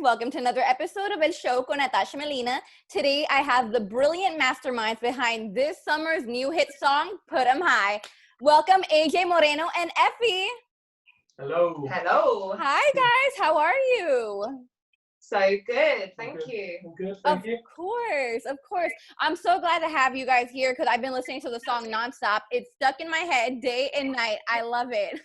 Welcome to another episode of El Show con Natasha Melina. Today, I have the brilliant masterminds behind this summer's new hit song, Put 'Em High. Welcome, AJ Moreno and Effie. Hello. Hello. Hi, guys. How are you? So good. Thank you. I'm good. Thank you. Of course. I'm so glad to have you guys here because I've been listening to the song nonstop. It's stuck in my head day and night. I love it.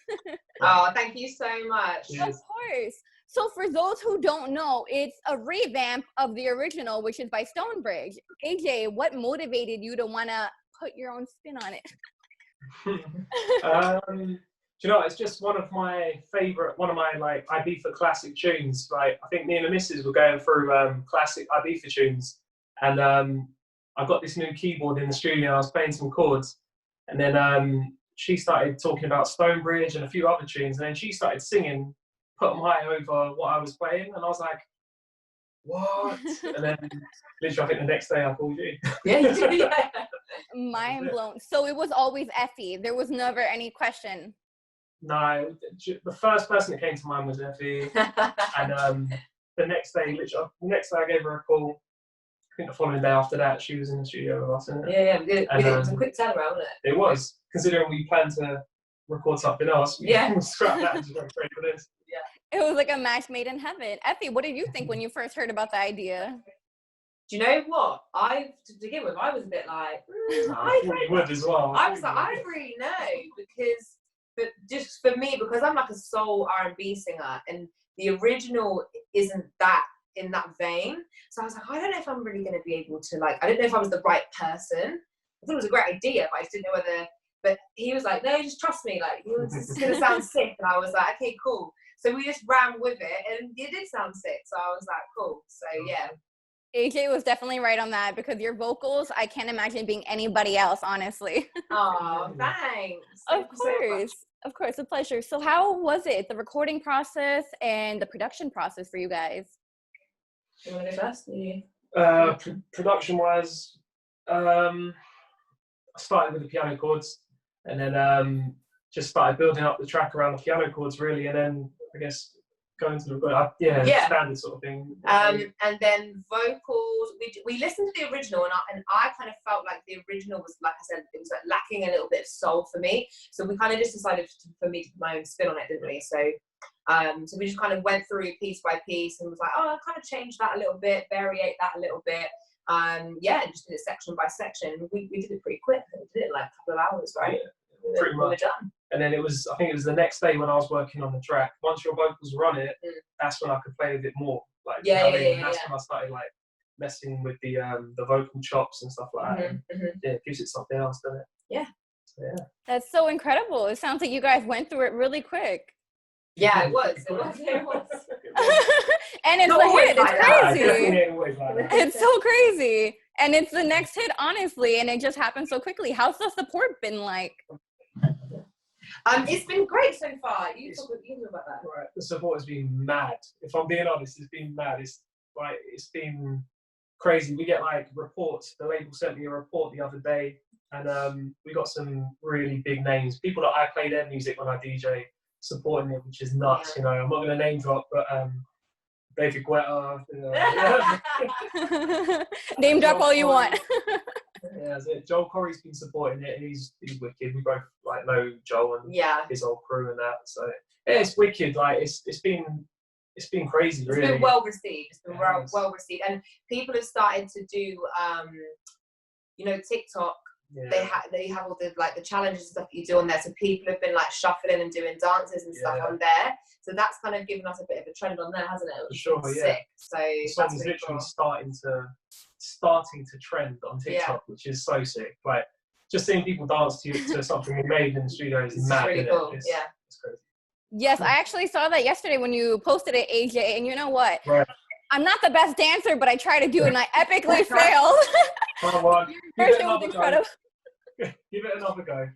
Oh, thank you so much. Yes. Of course. So for those who don't know, it's a revamp of the original, which is by Stonebridge. AJ, what motivated you to want to put your own spin on it? Do you know, it's just one of my like Ibiza classic tunes. Like, I think me and the missus were going through classic Ibiza tunes, and I got this new keyboard in the studio. I was playing some chords, and then she started talking about Stonebridge and a few other tunes, and then she started singing "Put 'Em High" over what I was playing, and I was like, "What?" And then literally, I think the next day I called you. Yeah. Mind blown. So it was always Effie. There was never any question. No, the first person that came to mind was Effie, and the next day I gave her a call. I think the following day after that, she was in the studio with us. Yeah. It was a quick turnaround, wasn't it? It was, considering we planned to record something else. We scrapped that and just went straight for this. It was like a match made in heaven. Effie, what did you think when you first heard about the idea? Do you know what? To begin with, I was a bit like, I thought you would as well. I was like, I don't really know, but just for me, because I'm like a soul R&B singer, and the original isn't that in that vein. So I was like, I don't know if I'm really going to be able to, like, I don't know if I was the right person. I thought it was a great idea, but I just didn't know whether. But he was like, no, just trust me, like, it's going to sound sick. And I was like, okay, cool. So we just ran with it, and it did sound sick. So I was like, cool. So yeah. AJ was definitely right on that because your vocals, I can't imagine being anybody else, honestly. Oh, thanks. Of course, a pleasure. So how was it, the recording process and the production process for you guys? You want to go first? Production-wise, I started with the piano chords, and then just started building up the track around the piano chords, really, and then I guess going to the standard sort of thing. And then vocals, we listened to the original, and I kind of felt like the original was, like I said, it was like lacking a little bit of soul for me. So we kind of just decided for me to put my own spin on it, didn't we? So so we just kind of went through piece by piece and was like, oh, I'll kind of change that a little bit, variate that a little bit. And just did it section by section. We did it pretty quick. We did it in like a couple of hours, right? Yeah, pretty much. We were done. And then I think it was the next day when I was working on the track. Once your vocals were on it, that's when I could play a bit more. Like, that's when I started like messing with the vocal chops and stuff like that. Yeah, it gives it something else, doesn't it? Yeah. So, yeah. That's so incredible. It sounds like you guys went through it really quick. Yeah, it was. And it's the hit. It's crazy. It's so crazy. And it's the next hit, honestly, and it just happened so quickly. How's the support been like? It's been great so far. You talk about that. Right. The support has been mad. If I'm being honest, it's been mad. It's been crazy. We get like reports. The label sent me a report the other day, and we got some really big names. People that I play their music when I DJ supporting it, which is nuts. You know, I'm not going to name drop, but David Guetta. Name drop all you want. Yeah, Joel Corey's been supporting it. He's wicked. We both like know Joel and his whole crew and that. So yeah, it's wicked. Like it's been crazy. Really. It's been well received. It's been well received, and people have started to do TikTok. Yeah. They have all the like the challenges and stuff that you do on there. So people have been like shuffling and doing dances and stuff on there. So that's kind of given us a bit of a trend on there, hasn't it? For sure, sick. So the song is literally cool. starting to trend on TikTok, which is so sick. Like just seeing people dance to something we made in the studio is mad. Really cool. It's crazy. Yes, I actually saw that yesterday when you posted it, AJ. And you know what? Right. I'm not the best dancer, but I try to do it, and I epically failed. Come on, your version was incredible. Give it another go.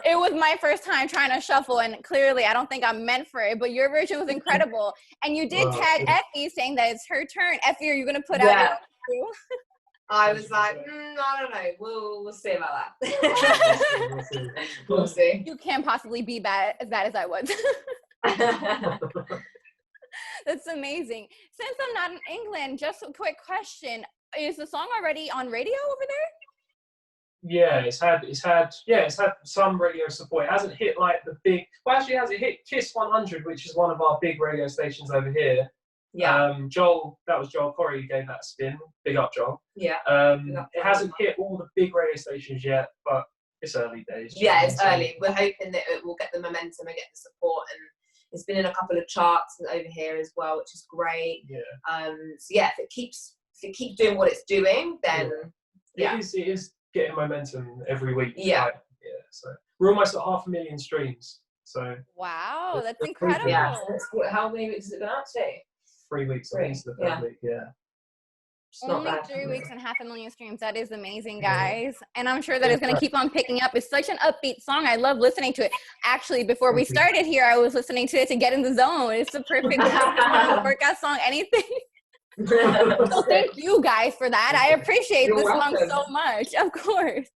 It was my first time trying to shuffle, and clearly I don't think I'm meant for it, but your version was incredible. And you did tag Effie saying that it's her turn. Effie, are you going to put out your own? I was like, I don't know. We'll see about that. We'll see. You can't possibly be as bad as I was. That's amazing. Since I'm not in England, just a quick question. Is the song already on radio over there? Yeah, it's had some radio support. It hasn't hit like the big. Well, actually, it hasn't hit Kiss 100, which is one of our big radio stations over here. Yeah. That was Joel Corey who gave that a spin. Big up, Joel. Yeah. It hasn't hit all the big radio stations yet, but it's early days. Yeah, it's early. We're hoping that it will get the momentum and get the support, and it's been in a couple of charts over here as well, which is great. Yeah. So yeah, if it keeps doing what it's doing, then it is getting momentum every week. Yeah. Like, yeah. So we're almost at 500,000 streams. So wow, that's incredible. Yeah. How many weeks has it been out today? 3 weeks. I think it's the third week. Yeah. It's not Only bad. 3 weeks and 500,000 streams. That is amazing, guys. And I'm sure that it's going to keep on picking up. It's such an upbeat song. I love listening to it. Actually, before we started here, I was listening to it to get in the zone. It's the perfect workout song, anything. So thank you guys for that. I appreciate this song so much. Of course.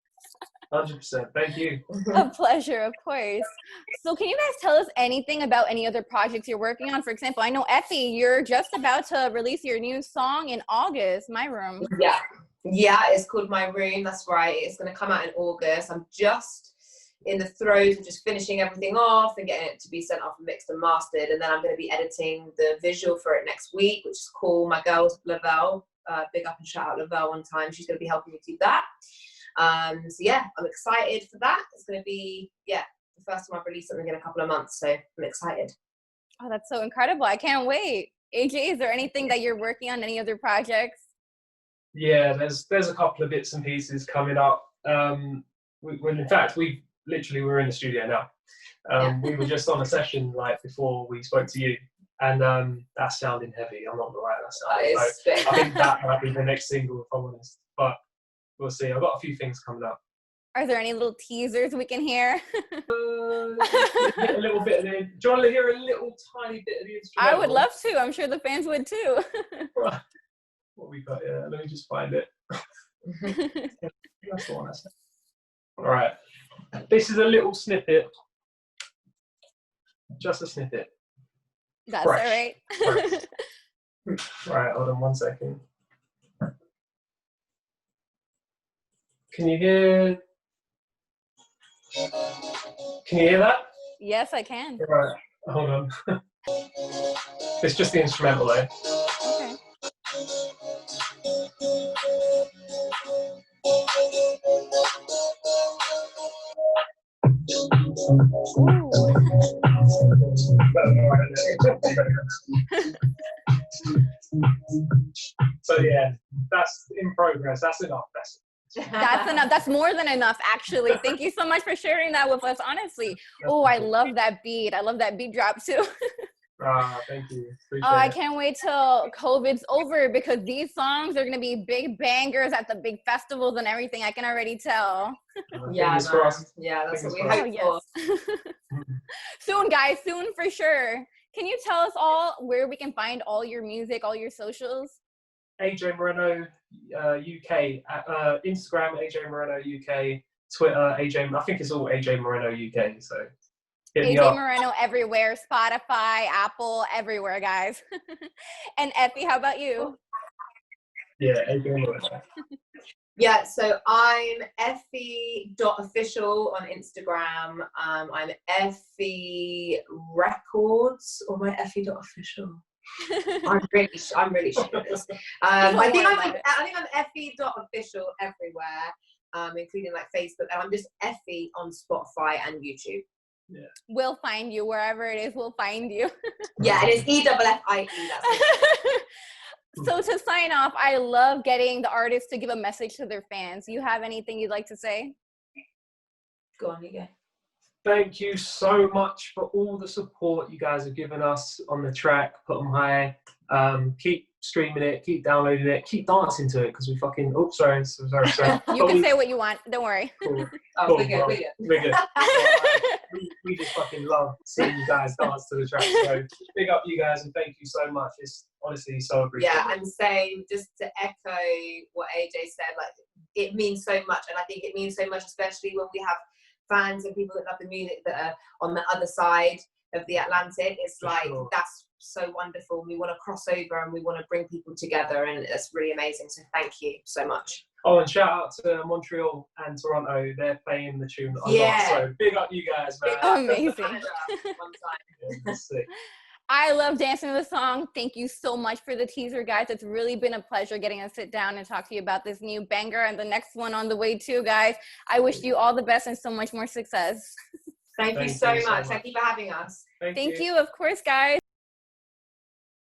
100%. Thank you. A pleasure, of course. So can you guys tell us anything about any other projects you're working on? For example, I know Effie, you're just about to release your new song in August, My Room. Yeah, it's called My Room. That's right. It's going to come out in August. I'm just in the throes of just finishing everything off and getting it to be sent off and mixed and mastered. And then I'm going to be editing the visual for it next week, which is cool. My girl, Lavelle, big up and shout out Lavelle one time. She's going to be helping me do that. So yeah, I'm excited for that. It's going to be, the first time I've released something in a couple of months. So I'm excited. Oh, that's so incredible. I can't wait. AJ, is there anything that you're working on, any other projects? Yeah, there's a couple of bits and pieces coming up. In fact, we were in the studio now. We were just on a session like before we spoke to you, and that's sounding heavy. I'm not gonna lie, so I think that might be the next single, if I'm honest. But we'll see. I've got a few things coming up. Are there any little teasers we can hear? A little bit of the. Do you want to hear a little tiny bit of the instrumental? I would love to. I'm sure the fans would too. What we got here? Let me just find it. That's the one I said. All right. This is a little snippet. Just a snippet. That's all right. Right, hold on 1 second. Can you hear that? Yes, I can. All right, hold on. It's just the instrumental though. Okay. So yeah, that's in progress. That's enough. That's enough. That's more than enough, actually. Thank you so much for sharing that with us, honestly. Oh, I love that beat. I love that beat drop too. Thank you. I can't wait till COVID's over, because these songs are going to be big bangers at the big festivals and everything. I can already tell. Yeah, that's what we hope for. Soon, guys, soon for sure. Can you tell us all where we can find all your music, all your socials? AJ Moreno UK, Instagram AJ Moreno UK, Twitter AJ. I think it's all AJ Moreno UK. So AJ Moreno everywhere, Spotify, Apple, everywhere, guys. And Effie, how about you? Yeah, AJ Moreno. Yeah, so I'm Effie.official on Instagram. I'm Effie Records, or my Effie.official. I'm really sure of this. I think I'm Effie.official everywhere, including like Facebook, and I'm just Effie on Spotify and YouTube. Yeah. We'll find you wherever it is. We'll find you. Yeah, it is EFFIE. So to sign off, I love getting the artists to give a message to their fans. You have anything you'd like to say? Go on, you go. Thank you so much for all the support you guys have given us on the track, Put 'Em High. Keep streaming it, keep downloading it, keep dancing to it, because we fucking, sorry. You can say what you want, don't worry. Cool. Oh, we're good. We just fucking love seeing you guys dance to the track. So big up you guys, and thank you so much. It's honestly so appreciated. Yeah, and same, just to echo what AJ said, like, it means so much, and I think it means so much, especially when we have fans and people that love the music that are on the other side of the Atlantic. It's like, that's so wonderful. We want to cross over and we want to bring people together, and it's really amazing. So thank you so much. Oh, and shout out to Montreal and Toronto. They're playing the tune a lot. So big up you guys, man. Amazing. Canada, one time. Yeah, sick. I love dancing to the song. Thank you so much for the teaser, guys. It's really been a pleasure getting to sit down and talk to you about this new banger and the next one on the way too, guys. I wish you all the best and so much more success. Thank you so much. Thank you for having us. Thank you, of course, guys.